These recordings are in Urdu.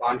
5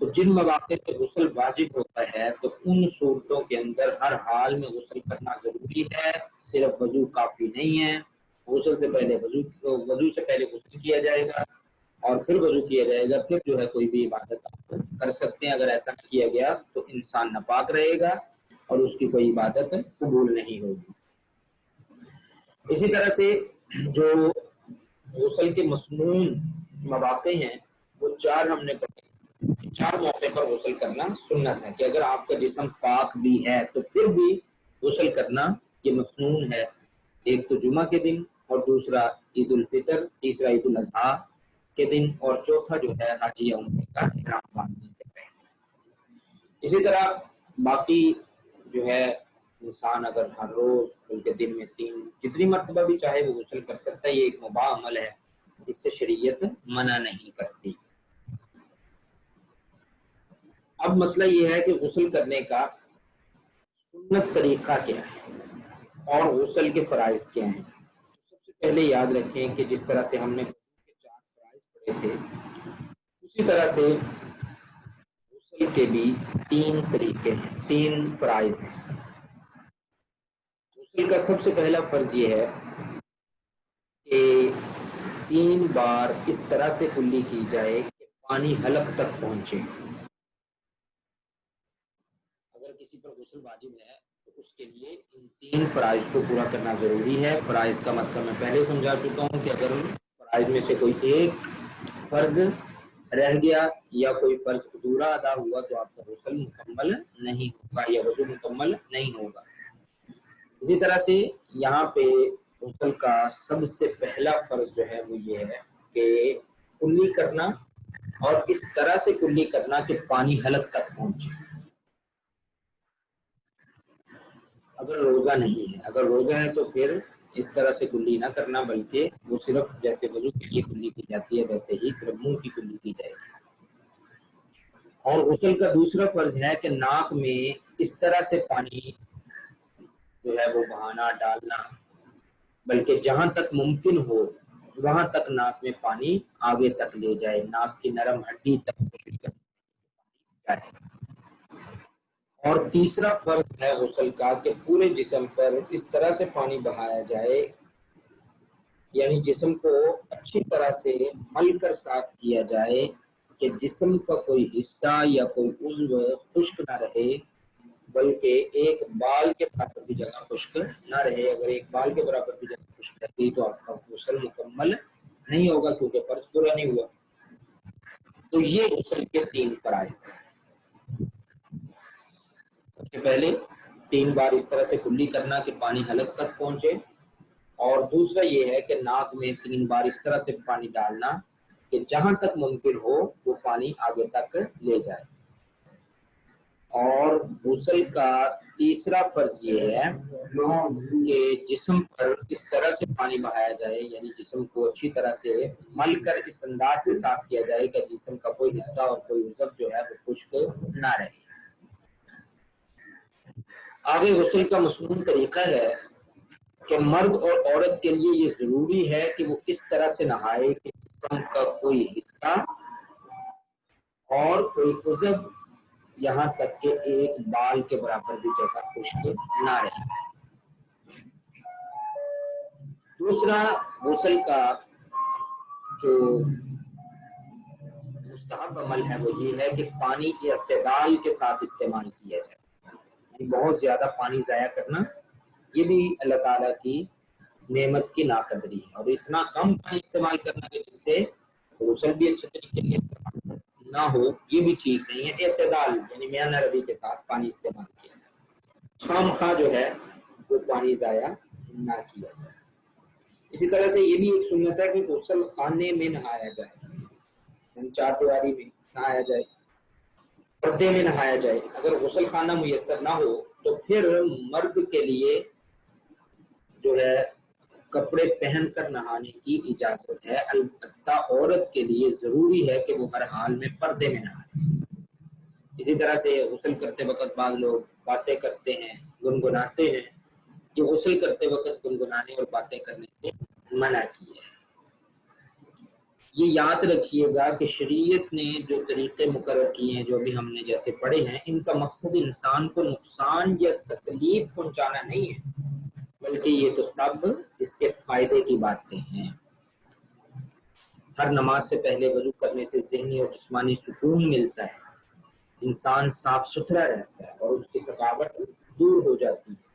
تو جن مواقع پہ غسل واجب ہوتا ہے تو ان صورتوں کے اندر ہر حال میں غسل کرنا ضروری ہے، صرف وضو کافی نہیں ہے۔ غسل سے پہلے وضو سے پہلے غسل کیا جائے گا اور پھر وضو کیا جائے گا، پھر جو ہے کوئی بھی عبادت آپ کر سکتے ہیں۔ اگر ایسا کیا گیا تو انسان ناپاک رہے گا اور اس کی کوئی عبادت قبول نہیں ہوگی۔ اسی طرح سے جو غسل کے مسنون مواقع ہیں وہ چار ہم نے پڑھے۔ چار موقع پر غسل کرنا سنت ہے کہ اگر آپ کا جسم پاک بھی ہے تو پھر بھی غسل کرنا یہ مسنون ہے۔ ایک تو جمعہ کے دن، اور دوسرا عید الفطر، تیسرا عید الاضحیٰ کے دن، اور چوتھا جو ہے حج یا عمرے کا احرام باندھنے سے پہلے۔ اسی طرح باقی جو ہے انسان اگر ہر روز بلکہ دن میں 3 جتنی مرتبہ بھی چاہے وہ غسل کر سکتا ہے، یہ ایک مباح عمل ہے، اس سے شریعت منع نہیں کرتی۔ اب مسئلہ یہ ہے کہ غسل کرنے کا سنت طریقہ کیا ہے اور غسل کے فرائض کیا ہیں۔ سب سے پہلے یاد رکھیں کہ جس طرح سے ہم نے غسل کے 4 فرائض پڑھے تھے، اسی طرح سے غسل کے بھی 3 طریقے ہیں، 3 فرائض ہیں۔ غسل کا سب سے پہلا فرض یہ ہے کہ 3 بار اس طرح سے کلی کی جائے کہ پانی حلق تک پہنچے۔ اگر کسی پر غسل واجب ہے تو اس کے لیے ان 3 فرائض کو پورا کرنا ضروری ہے۔ فرائض کا مطلب میں پہلے سمجھا چکا ہوں کہ اگر فرائض میں سے کوئی ایک فرض رہ گیا یا کوئی فرض ادھورا ادا ہوا تو آپ کا غسل مکمل نہیں ہوگا یا وضو مکمل نہیں ہوگا۔ اسی طرح سے یہاں پہ غسل کا سب سے پہلا فرض جو ہے وہ یہ ہے کہ کلی کرنا، اور اس طرح سے کلی کرنا کہ پانی حلق تک پہنچے۔ اگر روزہ نہیں ہے، اگر روزہ ہے تو پھر اس طرح سے کلی نہ کرنا، بلکہ وہ صرف جیسے وضو کے لیے کلی کی جاتی ہے ویسے ہی صرف منہ کی کلی کی جائے گی۔ اور غسل کا دوسرا فرض ہے کہ ناک میں اس طرح سے پانی جو ہے وہ بہانا، ڈالنا، بلکہ جہاں تک ممکن ہو وہاں تک ناک میں پانی آگے تک لے جائے، ناک کی نرم ہڈی تک کوشش کرنے جائے۔ اور تیسرا فرض ہے غسل کا کہ پورے جسم پر اس طرح سے پانی بہایا جائے، یعنی جسم کو اچھی طرح سے مل کر صاف کیا جائے کہ جسم کا کوئی حصہ یا کوئی عضو خشک نہ رہے، بلکہ ایک بال کے برابر بھی جگہ خشک نہ رہے۔ اگر ایک بال کے برابر بھی جگہ خشک رہتی تو آپ کا غسل مکمل نہیں ہوگا کیونکہ فرض پورا نہیں ہوا۔ تو یہ غسل کے 3 فرائض ہیں۔ سب سے پہلے 3 بار اس طرح سے کلی کرنا کہ پانی حلق تک پہنچے، اور دوسرا یہ ہے کہ ناک میں 3 بار اس طرح سے پانی ڈالنا کہ جہاں تک ممکن ہو وہ پانی آگے تک لے جائے۔ اور غسل کا تیسرا فرض یہ ہے کہ جسم پر اس طرح سے پانی بہایا جائے، یعنی جسم کو اچھی طرح سے مل کر اس انداز سے صاف کیا جائے کہ جسم کا کوئی حصہ اور کوئی عضو جو ہے وہ خشک نہ رہے۔ آگے غسل کا مسنون طریقہ ہے کہ مرد اور عورت کے لیے یہ ضروری ہے کہ وہ اس طرح سے نہائے کہ جسم کا کوئی حصہ اور کوئی عضو یہاں تک کہ ایک بال کے برابر بھی جگہ خشک نہ رہے۔ دوسرا غسل کا جو مستحب عمل ہے وہ یہ ہے کہ پانی کے اعتدال کے ساتھ استعمال کیا جائے، یعنی بہت زیادہ پانی ضائع کرنا یہ بھی اللہ تعالیٰ کی نعمت کی ناقدری ہے، اور اتنا کم پانی استعمال کرنا کہ جس سے غسل بھی اچھے طریقے سے استعمال نہ ہو یہ بھی ٹھیک نہیں ہے۔ اعتدال یعنی میانہ روی کے ساتھ پانی استعمال کیا جائے، خام خواہ جو ہے وہ پانی ضائع نہ کیا جائے۔ اسی طرح سے یہ بھی ایک سنت ہے کہ غسل خانے میں نہایا جائے، یعنی 4 دیواری میں نہایا جائے، پردے میں نہایا جائے۔ اگر غسل خانہ میسر نہ ہو تو پھر مرد کے لیے جو ہے کپڑے پہن کر نہانے کی اجازت ہے، البتہ عورت کے لیے ضروری ہے کہ وہ ہر حال میں پردے میں نہائے۔ اسی طرح سے غسل کرتے وقت بعض لوگ باتیں کرتے ہیں، گنگناتے ہیں، کہ غسل کرتے وقت گنگنانے اور باتیں کرنے سے منع کی ہے۔ یہ یاد رکھیے گا کہ شریعت نے جو طریقے مقرر کیے ہیں، جو ابھی ہم نے جیسے پڑھے ہیں، ان کا مقصد انسان کو نقصان یا تکلیف پہنچانا نہیں ہے، بلکہ یہ تو سب اس کے فائدے کی باتیں ہیں۔ ہر نماز سے پہلے وضو کرنے سے ذہنی اور جسمانی سکون ملتا ہے، انسان صاف ستھرا رہتا ہے اور اس کی تھکاوٹ دور ہو جاتی ہے۔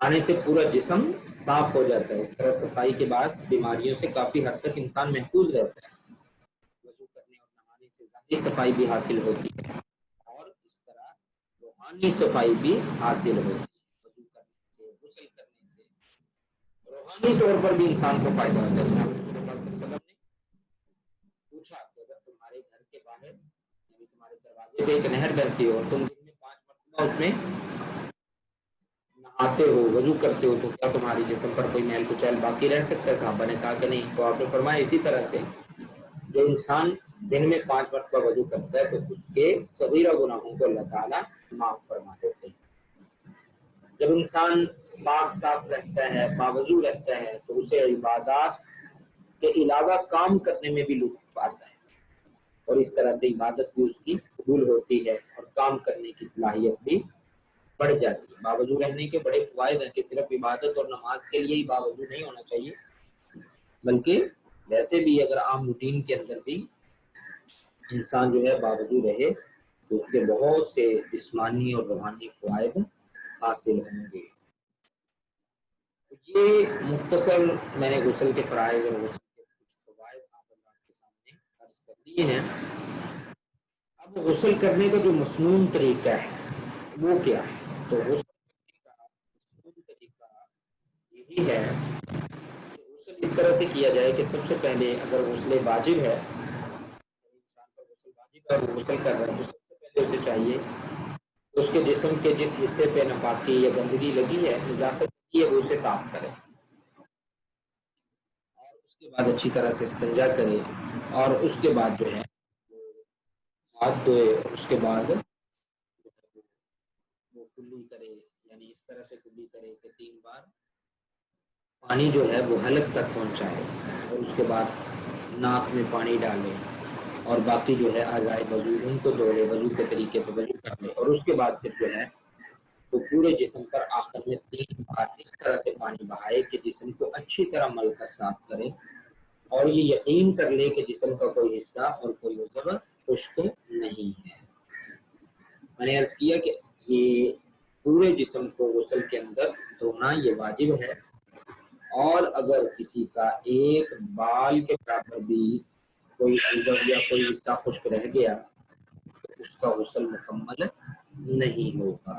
نہانے سے پورا جسم صاف ہو جاتا ہے، اس طرح صفائی کے باعث بیماریوں سے کافی حد تک انسان محفوظ رہتا ہے۔ وضو کرنے اور نہانے سے ذاتی صفائی بھی حاصل ہوتی ہے اور اس طرح روحانی صفائی بھی حاصل ہوتی ہے۔ وضو کرنے سے، غسل کرنے سے روحانی طور پر بھی انسان کو فائدہ ہوتا ہے۔ جناب رسول اللہ صلی اللہ علیہ وسلم نے پوچھا کہ اگر تمہارے گھر کے باہر یعنی تمہارے دروازے پہ ایک نہر بہتی ہو اور تم دن میں 5 مرتبہ اس میں نہاتے ہو، وضو کرتے ہو، تو کیا تمہاری جسم پر کوئی میل کچیل باقی رہ سکتا ہے؟ صحابہ نے کہا کہ نہیں۔ تو آپ نے فرمایا اسی طرح سے جو انسان دن میں 5 مرتبہ وضو کرتا ہے تو اس کے صغیرہ گناہوں کو اللہ تعالیٰ معاف فرما دیتے ہیں۔ جب انسان پاک صاف رہتا ہے، باوضو رہتا ہے، تو اسے عبادات کے علاوہ کام کرنے میں بھی لطف آتا ہے اور اس طرح سے عبادت بھی اس کی قبول ہوتی ہے اور کام کرنے کی صلاحیت بھی بڑھ جاتی ہے۔ باوضو رہنے کے بڑے فوائد ہیں کہ صرف عبادت اور نماز کے لیے ہی باوضو نہیں ہونا چاہیے، بلکہ ویسے بھی اگر عام روٹین کے اندر بھی انسان جو ہے باوضو رہے تو اس کے بہت سے جسمانی اور روحانی فوائد حاصل ہوں گے۔ یہ مختصر میں نے غسل کے فرائض اور غسل کے کچھ فوائد آپ اللہ کے سامنے عرض کر دیے ہیں۔ اب غسل کرنے کا جو مسنون طریقہ ہے وہ کیا ہے؟ تو غسل کرنے کا مسنون طریقہ یہی ہے کہ غسل اس طرح سے کیا جائے کہ سب سے پہلے اگر غسل واجب ہے، انسان پر غسل واجب ہے اور غسل کر رہا ہے، تو سب سے پہلے اسے چاہیے اس کے جسم کے جس حصے پہ ناپاکی یا گندگی لگی ہے، نجاست لگی ہے، وہ اسے صاف کرے اور اس کے بعد اچھی طرح سے استنجا کرے اور اس کے بعد جو ہے ہاتھ دھوئے اور اس کے بعد وہ کلی کرے، یعنی اس طرح سے کلی کرے کہ 3 بار پانی جو ہے وہ حلق تک پہنچائے اور اس کے بعد ناک میں پانی ڈالے اور باقی جو ہے اعضائے وضو ان کو دھو لے، وضو کے طریقے پہ وضو کر لے اور اس کے بعد پھر جو ہے وہ پورے جسم پر آخر میں 3 بار اس طرح سے پانی بہائے کہ جسم کو اچھی طرح مل کر صاف کرے اور یہ یقین کر لے کہ جسم کا کوئی حصہ اور کوئی عضو خشک نہیں ہے۔ میں نے عرض کیا کہ یہ پورے جسم کو غسل کے اندر دھونا یہ واجب ہے، اور اگر کسی کا ایک بال کے برابر بھی کوئی عضو یا کوئی حصہ خشک رہ گیا تو اس کا غسل مکمل نہیں ہوگا۔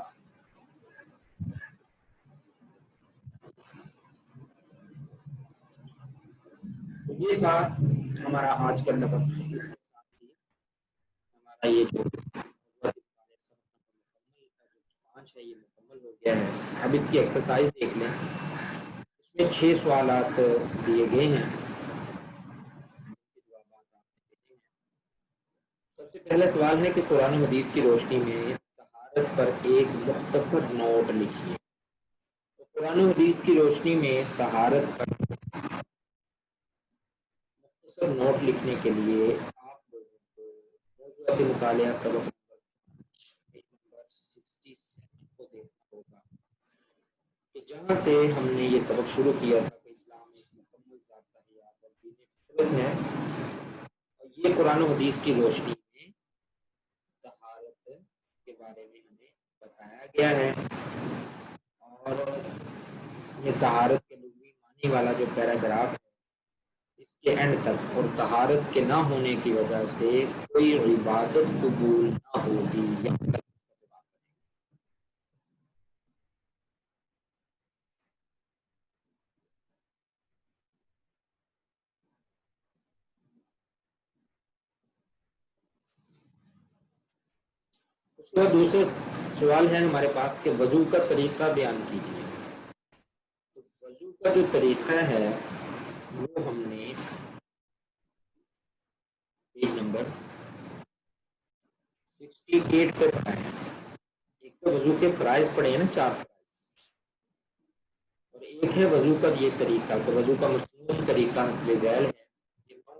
یہ تھا ہمارا آج کا سبق، اس کے ساتھ ہی ہمارا یہ جو سبق مکمل کا جو 5 ہے یہ مکمل ہو گیا ہے۔ اب اس کی ایکسرسائز دیکھ لیں، اس میں 6 سوالات دیے گئے ہیں۔ سب سے پہلا سوال ہے کہ قرآن و حدیث کی روشنی میں طہارت پر ایک مختصر نوٹ لکھیے۔ تو قرآن و حدیث کی روشنی میں طہارت پر مختصر نوٹ لکھنے کے لیے آپ لوگوں کو موضوعات مطالعہ سبق نمبر 67 کو دیکھنا ہوگا کہ جہاں سے ہم نے یہ سبق شروع کیا تھا کہ اسلام ایک مکمل ضابطہ حیات اور دین فطرت ہے، اور یہ قرآن و حدیث کی روشنی میں طہارت کے بارے میں ہمیں بتایا گیا ہے۔ اور یہ طہارت کے لغوی معنی والا جو پیراگراف ہے اس کے اینڈ تک، اور طہارت کے نہ ہونے کی وجہ سے کوئی عبادت قبول نہ ہوگی یہاں تک اس کا جواب ہے۔ اس کا دوسرا سوال ہے ہمارے پاس کہ وضو کا طریقہ بیان کیجیے۔ تو وضو کا جو طریقہ ہے وہ ہم نے پیج نمبر 68 پہ پڑھا ہے۔ ایک تو وضو کے فرائض پڑھے ہیں نا، 4 فرائض، اور ایک ہے وضو کا یہ طریقہ کہ وضو کا مسنون طریقہ حسب ذیل ہے۔ یہ 9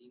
3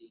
3